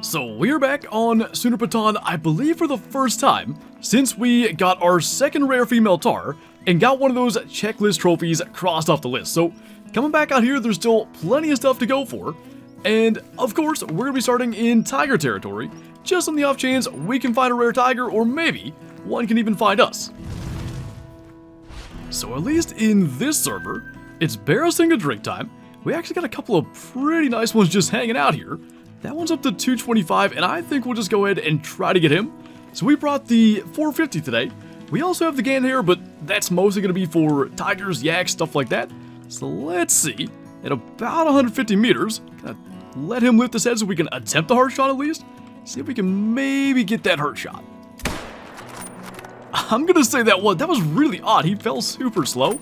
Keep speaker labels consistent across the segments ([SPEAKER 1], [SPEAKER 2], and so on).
[SPEAKER 1] So we're back on Sundarpatan, I believe for the first time, since we got our second rare female tar, and got one of those checklist trophies crossed off the list. So coming back out here, there's still plenty of stuff to go for, and of course, we're going to be starting in tiger territory, just on the off chance we can find a rare tiger, or maybe one can even find us. So at least in this server, it's barasingha drink time. We actually got a couple of pretty nice ones just hanging out here. That one's up to 225, and I think we'll just go ahead and try to get him. So we brought the 450 today. We also have the Kane here, but that's mostly going to be for tigers, yaks, stuff like that. So let's see. At about 150 meters, gonna let him lift his head so we can attempt the hurt shot at least. See if we can maybe get that hurt shot. I'm going to say that was really odd. He fell super slow.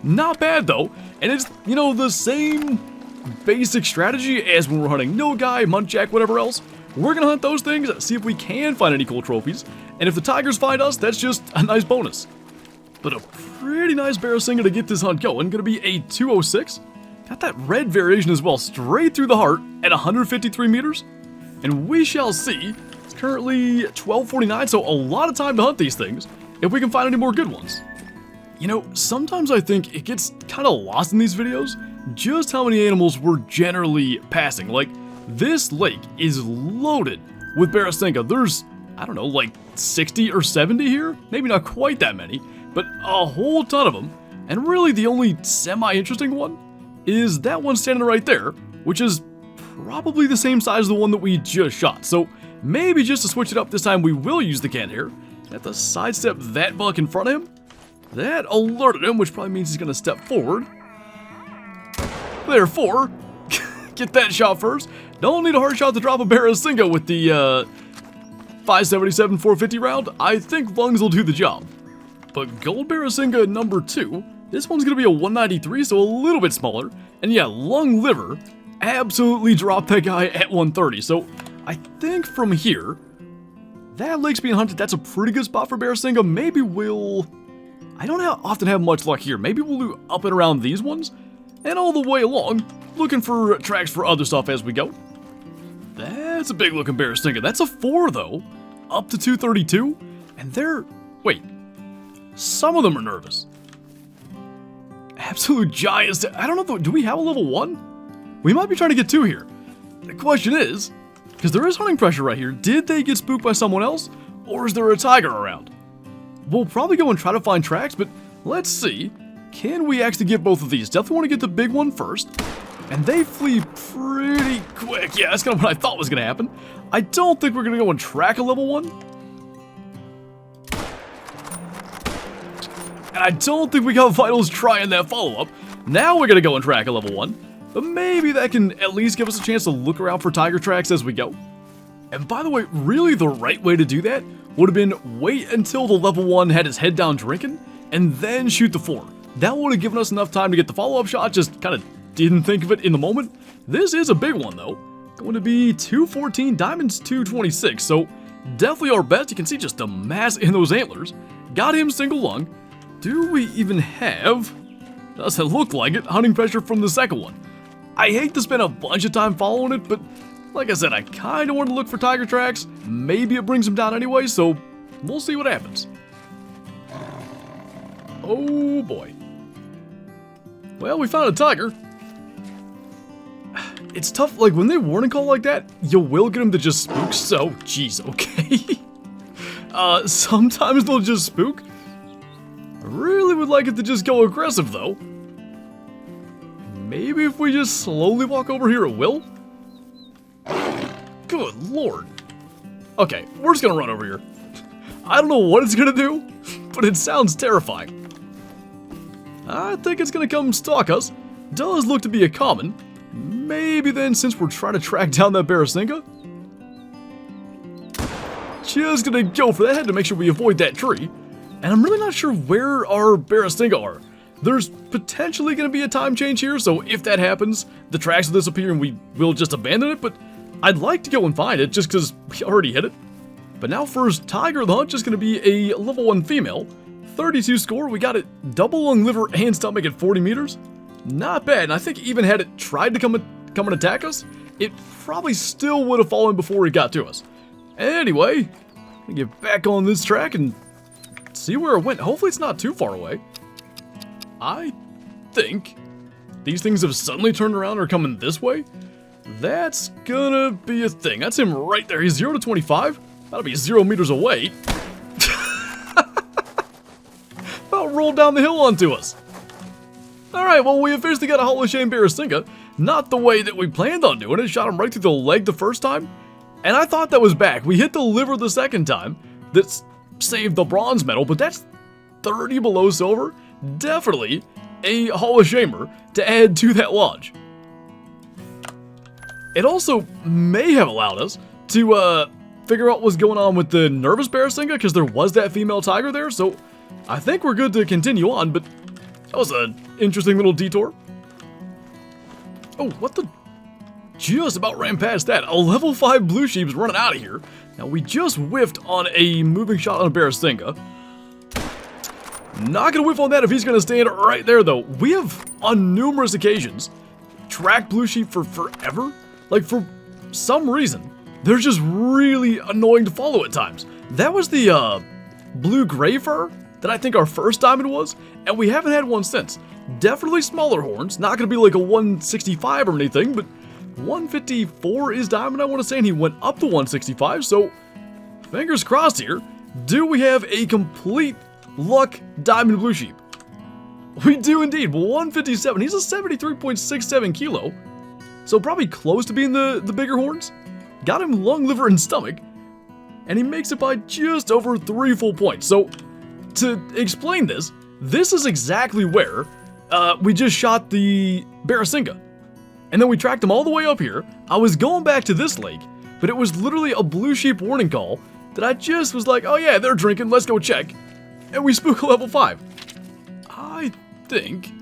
[SPEAKER 1] Not bad though. And it's, you know, the same basic strategy as when we're hunting Nilgai, Muntjac, whatever else. We're gonna hunt those things, see if we can find any cool trophies, and if the tigers find us, that's just a nice bonus. But a pretty nice barasingha to get this hunt going. Gonna be a 206. Got that red variation as well, straight through the heart at 153 meters. And we shall see. It's currently 12:49, so a lot of time to hunt these things, if we can find any more good ones. You know, sometimes I think it gets kind of lost in these videos, just how many animals we're generally passing. Like, this lake is loaded with barasingha. There's, I don't know, like 60 or 70 here? Maybe not quite that many, but a whole ton of them. And really the only semi-interesting one is that one standing right there, which is probably the same size as the one that we just shot. So maybe just to switch it up this time, we will use the can here. Have to sidestep that buck in front of him. That alerted him, which probably means he's going to step forward. Therefore, get that shot first. Don't need a hard shot to drop a barasingha with the 577 450 round. I think lungs will do the job. But gold barasingha number 2. This one's going to be a 193, so a little bit smaller. And yeah, lung liver absolutely dropped that guy at 130. So I think from here, that lake's being hunted. That's a pretty good spot for barasingha. Maybe we'll... I don't often have much luck here. Maybe we'll do up and around these ones. And all the way along, looking for tracks for other stuff as we go. That's a big looking barasingha. That's a 4 though. Up to 232. And they're... wait. Some of them are nervous. Absolute giants. I don't know, do we have a level 1? We might be trying to get 2 here. The question is, because there is hunting pressure right here, did they get spooked by someone else? Or is there a tiger around? We'll probably go and try to find tracks, but let's see. Can we actually get both of these? Definitely want to get the big one first. And they flee pretty quick. Yeah, that's kind of what I thought was going to happen. I don't think we're going to go and track a level 1. And I don't think we got vitals trying that follow-up. Now we're going to go and track a level 1. But maybe that can at least give us a chance to look around for tiger tracks as we go. And by the way, really the right way to do that would have been wait until the level 1 had his head down drinking, and then shoot the 4. That would have given us enough time to get the follow-up shot, just kind of didn't think of it in the moment. This is a big one though. Going to be 214, diamonds 226, so definitely our best. You can see just the mass in those antlers. Got him single lung. Do we even have, doesn't look like it, hunting pressure from the second one. I hate to spend a bunch of time following it, but like I said, I kind of want to look for tiger tracks. Maybe it brings them down anyway, so we'll see what happens. Oh boy. Well, we found a tiger. It's tough, like when they warning call like that, you will get them to just spook, so, jeez, okay. Sometimes they'll just spook. I really would like it to just go aggressive though. Maybe if we just slowly walk over here it will? Good lord. Okay, we're just gonna run over here. I don't know what it's gonna do, but it sounds terrifying. I think it's gonna come stalk us. Does look to be a common. Maybe then, since we're trying to track down that barasingha, just gonna go for that head to make sure we avoid that tree. And I'm really not sure where our barasingha are. There's potentially gonna be a time change here, so if that happens, the tracks will disappear and we will just abandon it, but I'd like to go and find it just because we already hit it. But now first, tiger of the hunt, just gonna be a level 1 female. 32 score, we got it double lung, liver, and stomach at 40 meters. Not bad, and I think even had it tried to come and attack us, it probably still would have fallen before it got to us. Anyway, I'm gonna get back on this track and see where it went. Hopefully it's not too far away. I think these things have suddenly turned around and are coming this way. That's gonna be a thing. That's him right there. He's 0 to 25. That'll be 0 meters away. About rolled down the hill onto us. Alright, well, we officially got a Hall of Shame barasingha. Not the way that we planned on doing it. Shot him right through the leg the first time. And I thought that was back. We hit the liver the second time. That's saved the bronze medal, but that's 30 below silver. Definitely a Hall of Shamer to add to that lodge. It also may have allowed us to figure out what's going on with the nervous barasingha, because there was that female tiger there, so I think we're good to continue on, but that was an interesting little detour. Oh, what the? Just about ran past that. A level 5 blue sheep's running out of here. Now, we just whiffed on a moving shot on a barasingha. Not gonna whiff on that if he's gonna stand right there, though. We have, on numerous occasions, tracked blue sheep for forever. Like, for some reason, they're just really annoying to follow at times. That was the, blue gray fur that I think our first diamond was, and we haven't had one since. Definitely smaller horns, not gonna be like a 165 or anything, but 154 is diamond, I want to say, and he went up to 165, so fingers crossed here. Do we have a complete luck diamond blue sheep? We do indeed. 157. He's a 73.67 kilo, so probably close to being the bigger horns. Got him lung, liver, and stomach, and he makes it by just over 3 full points. So to explain this, this is exactly where we just shot the barasingha. And then we tracked him all the way up here. I was going back to this lake, but it was literally a blue sheep warning call that I just was like, oh yeah, they're drinking, let's go check. And we spook a level 5. I think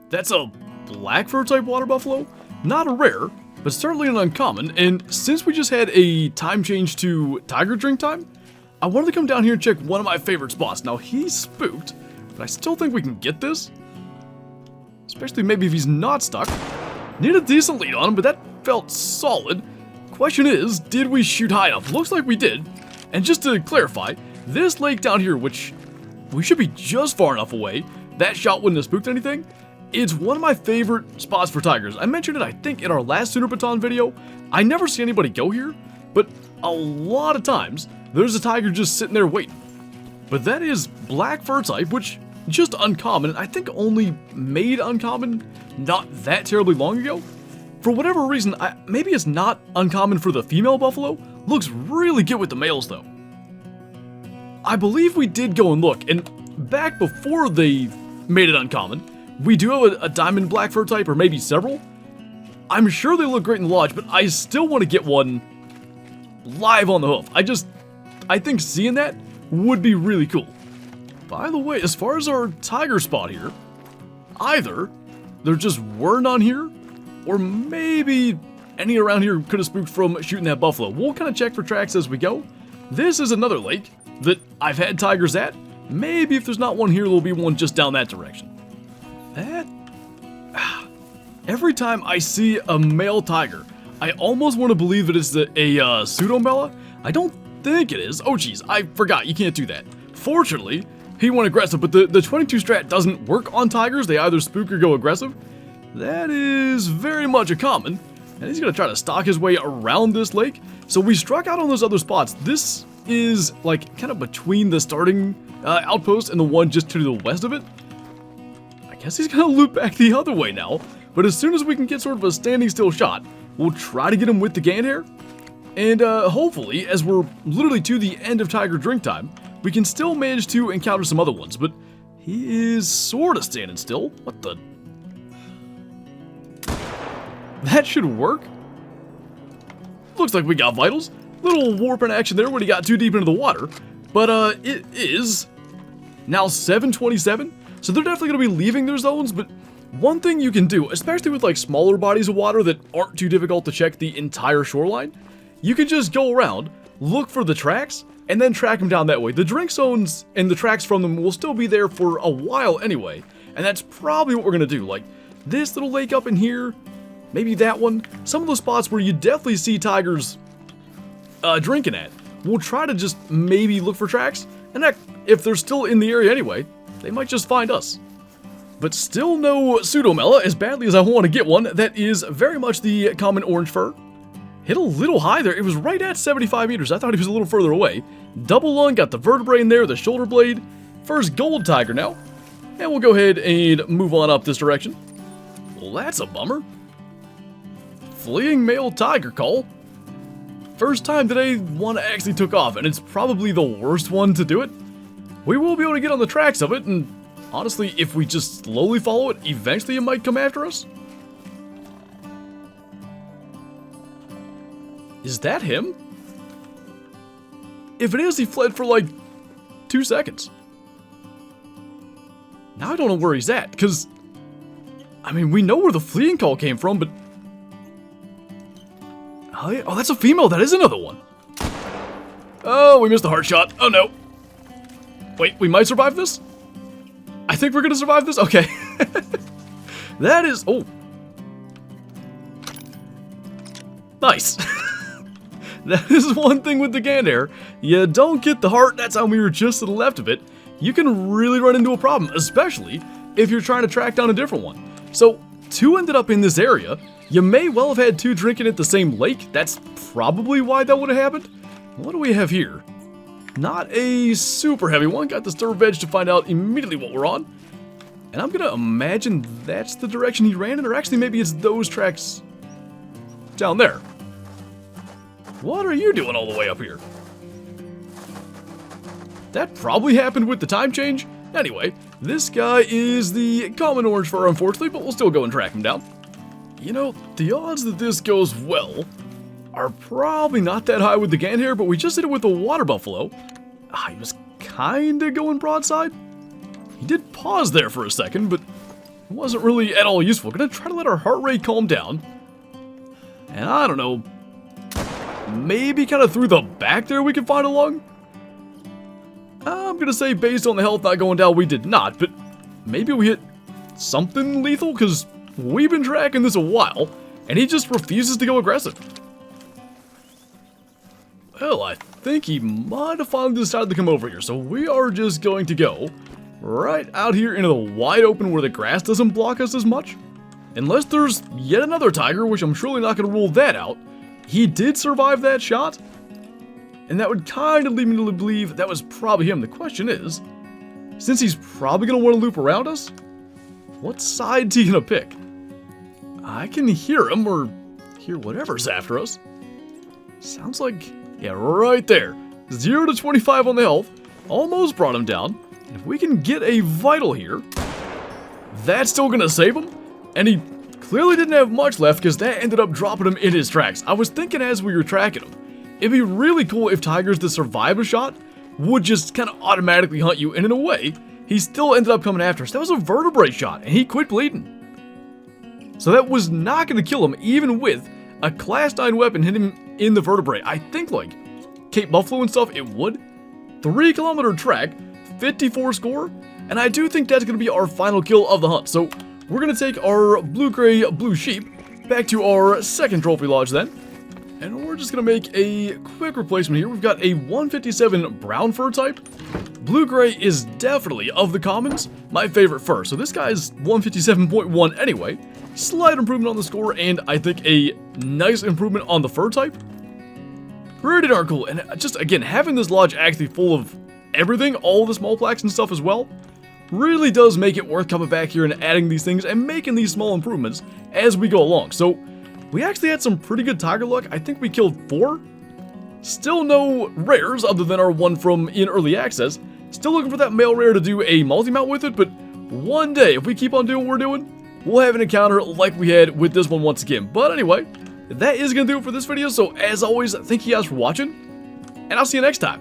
[SPEAKER 1] that's a black fur type water buffalo. Not a rare, but certainly an uncommon. And since we just had a time change to tiger drink time, I wanted to come down here and check one of my favorite spots. Now, he's spooked, but I still think we can get this. Especially maybe if he's not stuck. Need a decent lead on him, but that felt solid. Question is, did we shoot high enough? Looks like we did. And just to clarify, this lake down here, which we should be just far enough away, that shot wouldn't have spooked anything. It's one of my favorite spots for tigers. I mentioned it, I think, in our last Sundarpatan video. I never see anybody go here, but a lot of times, there's a tiger just sitting there waiting. But that is black fur type, which just uncommon, and I think only made uncommon not that terribly long ago. For whatever reason, maybe it's not uncommon for the female buffalo. Looks really good with the males, though. I believe we did go and look, and back before they made it uncommon, we do have a diamond black fur type, or maybe several. I'm sure they look great in the lodge, but I still want to get one live on the hoof. I think seeing that would be really cool. By the way, as far as our tiger spot here, either there just were none here, or maybe any around here could have spooked from shooting that buffalo. We'll kind of check for tracks as we go. This is another lake that I've had tigers at. Maybe if there's not one here, there'll be one just down that direction. Every time I see a male tiger, I almost want to believe that it's a pseudomela. I don't think it is. Oh geez, I forgot, you can't do that. Fortunately, he went aggressive, but the 22 strat doesn't work on tigers. They either spook or go aggressive. That is very much a common, and he's going to try to stalk his way around this lake. So we struck out on those other spots. This is like kind of between the starting outpost and the one just to the west of it. I guess he's going to loop back the other way now, but as soon as we can get sort of a standing still shot, we'll try to get him with the Gant hair. And hopefully, as we're literally to the end of tiger drink time, we can still manage to encounter some other ones, but he is sort of standing still. What the? That should work. Looks like we got vitals. Little warping action there when he got too deep into the water. But it is now 7:27, so they're definitely going to be leaving their zones, but one thing you can do, especially with like smaller bodies of water that aren't too difficult to check the entire shoreline, you can just go around, look for the tracks, and then track them down that way. The drink zones and the tracks from them will still be there for a while anyway, and that's probably what we're going to do. Like, this little lake up in here, maybe that one. Some of the spots where you definitely see tigers drinking at. We'll try to just maybe look for tracks, and heck, if they're still in the area anyway, they might just find us. But still no pseudomela, as badly as I want to get one. That is very much the common orange fur. Hit a little high there. It was right at 75 meters. I thought he was a little further away. Double lung, got the vertebrae in there, the shoulder blade. First gold tiger now. And we'll go ahead and move on up this direction. Well, that's a bummer. Fleeing male tiger call. First time today one actually took off, and it's probably the worst one to do it. We will be able to get on the tracks of it, and honestly, if we just slowly follow it, eventually it might come after us. Is that him? If it is, he fled for like 2 seconds. Now I don't know where he's at, because, I mean, we know where the fleeing call came from, but... Oh, yeah. Oh, that's a female. That is another one. Oh, we missed a heart shot. Oh, no. Wait, we might survive this? I think we're going to survive this? Okay. That is... Oh. Nice. That is one thing with the Gander. You don't get the heart. That's how we were just to the left of it. You can really run into a problem, especially if you're trying to track down a different one. So, 2 ended up in this area. You may well have had 2 drinking at the same lake. That's probably why that would have happened. What do we have here? Not a super heavy one. Got the stir veg to find out immediately what we're on. And I'm gonna imagine that's the direction he ran in, or actually maybe it's those tracks down there. What are you doing all the way up here? That probably happened with the time change. Anyway, this guy is the common orange fur, unfortunately, but we'll still go and track him down. You know, the odds that this goes well are probably not that high with the Gander, but we just did it with the water buffalo. He was kinda going broadside. He did pause there for a second, but it wasn't really at all useful. Gonna try to let our heart rate calm down. And I don't know, maybe kind of through the back there we can find a lung? I'm gonna say based on the health not going down, we did not, but maybe we hit something lethal, because we've been tracking this a while, and he just refuses to go aggressive. Well, I think he might have finally decided to come over here, so we are just going to go right out here into the wide open where the grass doesn't block us as much. Unless there's yet another tiger, which I'm surely not going to rule that out. He did survive that shot, and that would kind of lead me to believe that was probably him. The question is, since he's probably going to want to loop around us, what side's he going to pick? I can hear him, or hear whatever's after us. Sounds like, yeah, right there. 0 to 25 on the health. Almost brought him down. And if we can get a vital here, that's still going to save him. And he clearly didn't have much left, because that ended up dropping him in his tracks. I was thinking as we were tracking him, it'd be really cool if tigers that survive a shot would just kind of automatically hunt you, and in a way, he still ended up coming after us. That was a vertebrae shot, and he quit bleeding. So that was not going to kill him, even with a class 9 weapon hitting him in the vertebrae. I think, like, Cape Buffalo and stuff, it would. 3 kilometer track, 54 score, and I do think that's going to be our final kill of the hunt. So we're going to take our blue-gray blue sheep back to our second trophy lodge then. And we're just going to make a quick replacement here. We've got a 157 brown fur type. Blue-gray is definitely, of the commons, my favorite fur. So this guy's 157.1 anyway. Slight improvement on the score, and I think a nice improvement on the fur type. Pretty darn cool. And just, again, having this lodge actually full of everything, all the small plaques and stuff as well, really does make it worth coming back here and adding these things and making these small improvements as we go along. So we actually had some pretty good tiger luck. I think we killed 4. Still no rares other than our one from in early access. Still looking for that male rare to do a multi-mount with it, but one day, if we keep on doing what we're doing, we'll have an encounter like we had with this one once again. But anyway, that is going to do it for this video. So as always, thank you guys for watching, and I'll see you next time.